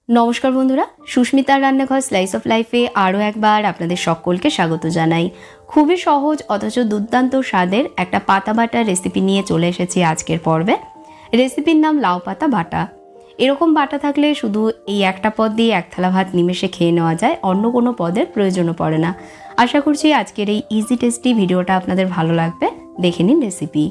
नमस्कार बंधुरा सुस्मितार रान्नाघर slice of लाइफे आरो एकबार आपनादेर सकलके स्वागत जानाई। खूबই सहज अथच दुर्दान्त स्वादेर एकटा पाता बाटार रेसिपि निये चले एसेछि आजकेर पर्वे। रेसिपिर नाम लाउ पाता बाटा। एरकम बाटा थाकले शुधु एई एकटा पद दिये एक थाला भात निमेषे खेये नेওয়া যায়, अन्य कोनो पदेर प्रयोजनও पड़े ना। आशा करछि आजकेर एई इजी टेस्टी भिडियोटा आपनादेर भालो लागबे। देखे निन रेसिपि।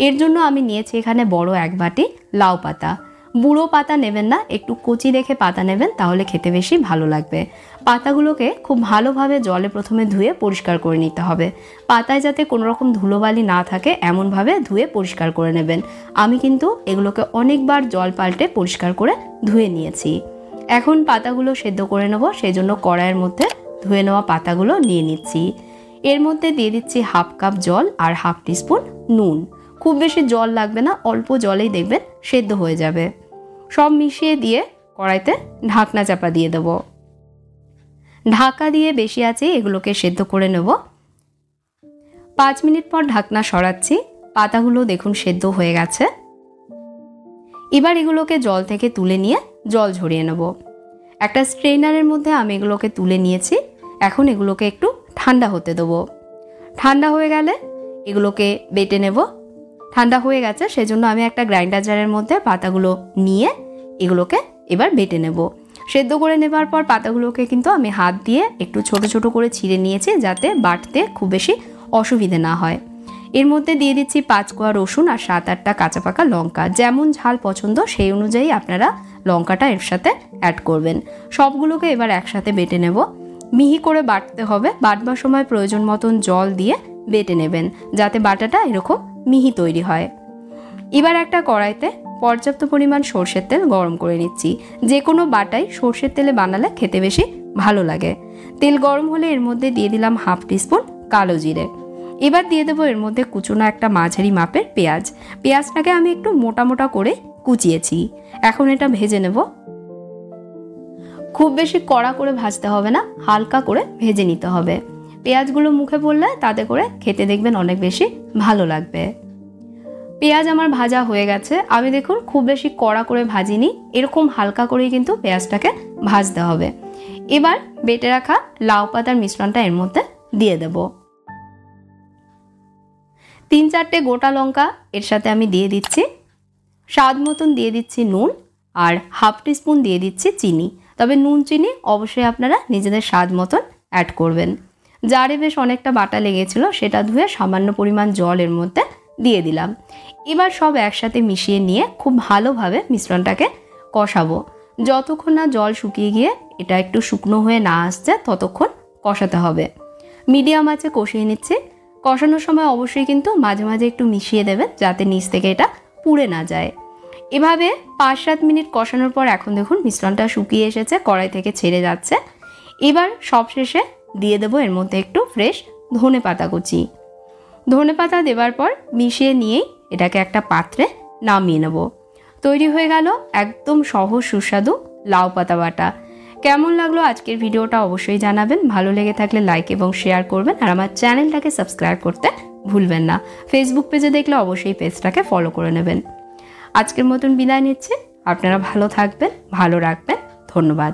एर जोन्नो आमि नियेछि एखाने बड़ो एक बाटी लाउ पाता। बुड़ो पाता नेবেন ना, एकटू कचि देखे पाता नेবেন, ताहले खेते बेशी भालो लागबे। पातागुलोके खूब भालोभावे जले प्रथमे धुए परिष्कार करे निते होबे। पाताय जाते कोनो रकम धुलोबाली ना थाके एमन भावे धुए परिष्कार करे नेবেন। आमी किन्तु एगुलोके अनेकबार जल पाल्टे परिष्कार करे धुए निয়েছি। এখন পাতাগুলো সেদ্ধ করে নেব, সেজন্য কড়াইয়ের মধ্যে ধুয়ে নেওয়া পাতাগুলো নিয়ে নিচ্ছি। এর মধ্যে দিয়ে দিচ্ছি হাফ কাপ জল আর হাফ টিস্পুন নুন। খুব বেশি জল লাগবে না, অল্প জলেই দেখবেন সেদ্ধ হয়ে যাবে। সব মিশিয়ে দিয়ে কড়াইতে ঢাকনা চাপা দিয়ে দেব। ঢাকা দিয়ে বেশি আছে এগুলোকে সেদ্ধ করে নেব। 5 মিনিট পর ঢাকনা সরাচ্ছি। পাতাগুলো দেখুন সেদ্ধ হয়ে গেছে। এবার এগুলোকে জল থেকে তুলে নিয়ে জল ঝরিয়ে নেব। একটা স্ট্রেনারের মধ্যে আমি এগুলোকে তুলে নিয়েছি। এখন এগুলোকে একটু ঠান্ডা হতে দেব। ঠান্ডা হয়ে গেলে এগুলোকে বেটে নেব। ঠান্ডা হয়ে গেছে সেজন্য আমি একটা গ্রাইন্ডার জারের মধ্যে পাতাগুলো নিয়ে এগুলোকে এবার বেটে নেব। সেদ্ধ করে নেবার পর পাতাগুলোকে কিন্তু আমি হাত দিয়ে একটু ছোট ছোট করে ছিঁড়ে নিয়েছি, যাতে বাটতে খুব বেশি অসুবিধে না হয়। এর মধ্যে দিয়ে দিচ্ছি 5 কোয়া রসুন আর 7-8টা কাঁচা পাকা লঙ্কা। যেমন ঝাল পছন্দ সেই অনুযায়ী আপনারা লঙ্কাটা এর সাথে অ্যাড করবেন। সবগুলোকে এবার একসাথে বেটে নেব। মিহি করে বাটতে হবে। বাটবার সময় প্রয়োজন মতন জল দিয়ে বেটে নেবেন, যাতে বাটাটা এরকম মিহি তৈরি হয়। এবার একটা কড়াইতে পর্যাপ্ত পরিমাণ সরষের তেল গরম করে নিচ্ছি। যে কোনো বাটাই সরষের তেলে বানালে খেতে বেশি ভালো লাগে। তেল গরম হলে এর মধ্যে দিয়ে দিলাম হাফ টিস্পুন কালো জিরে। এবার দিয়ে দেবো এর মধ্যে কুচনো একটা মাঝারি মাপের পেঁয়াজ। পেঁয়াজটাকে আমি একটু মোটা মোটা করে কুচিয়েছি। এখন এটা ভেজে নেব। খুব বেশি কড়া করে ভাজতে হবে না, হালকা করে ভেজে নিতে হবে। পেঁয়াজগুলো মুখে পড়লে তাতে করে খেতে দেখবেন অনেক বেশি ভালো লাগবে। পেঁয়াজ আমার ভাজা হয়ে গেছে। আমি দেখুন খুব বেশি কড়া করে ভাজিনি, এরকম হালকা করেই কিন্তু পেঁয়াজটাকে ভাজতে হবে। এবার বেটে রাখা লাউ পাতার মিশ্রণটা এর মধ্যে দিয়ে দেব। 3-4টে গোটা লঙ্কা এর সাথে আমি দিয়ে দিচ্ছি। স্বাদ মতন দিয়ে দিচ্ছি নুন আর হাফ টিস্পুন দিয়ে দিচ্ছি চিনি। তবে নুন চিনি অবশ্যই আপনারা নিজেদের স্বাদ মতন অ্যাড করবেন। জারে বেশ অনেকটা বাটা লেগেছিল, সেটা ধুয়ে সামান্য পরিমাণ জল এর মধ্যে দিয়ে দিলাম। এবার সব একসাথে মিশিয়ে নিয়ে খুব ভালোভাবে মিশ্রণটাকে কষাবো। যতক্ষণ না জল শুকিয়ে গিয়ে এটা একটু শুকনো হয়ে না আসছে ততক্ষণ কষাতে হবে। মিডিয়াম আঁচে কষিয়ে নিচ্ছি। কষানোর সময় অবশ্যই কিন্তু মাঝে মাঝে একটু মিশিয়ে দেবেন, যাতে নিচ থেকে এটা পুড়ে না যায়। এভাবে 5-7 মিনিট কষানোর পর এখন দেখুন মিশ্রণটা শুকিয়ে এসেছে, কড়াই থেকে ছেড়ে যাচ্ছে। এবার সবশেষে দিয়ে দেবো এর মধ্যে একটু ফ্রেশ ধনে পাতা কুচি। ধনে পাতা দেওয়ার পর মিশিয়ে নিয়েই এটাকে একটা পাত্রে নামিয়ে নেব। তৈরি হয়ে গেল একদম সহজ সুস্বাদু লাউ পাতা বাটা। কেমন লাগলো আজকের ভিডিওটা অবশ্যই জানাবেন। ভালো লেগে থাকলে লাইক এবং শেয়ার করবেন, আর আমার চ্যানেলটাকে সাবস্ক্রাইব করতে ভুলবেন না। ফেসবুক পেজে দেখলে অবশ্যই পেজটাকে ফলো করে নেবেন। আজকের মতন বিদায় নিচ্ছি। আপনারা ভালো থাকবেন, ভালো রাখবেন। ধন্যবাদ।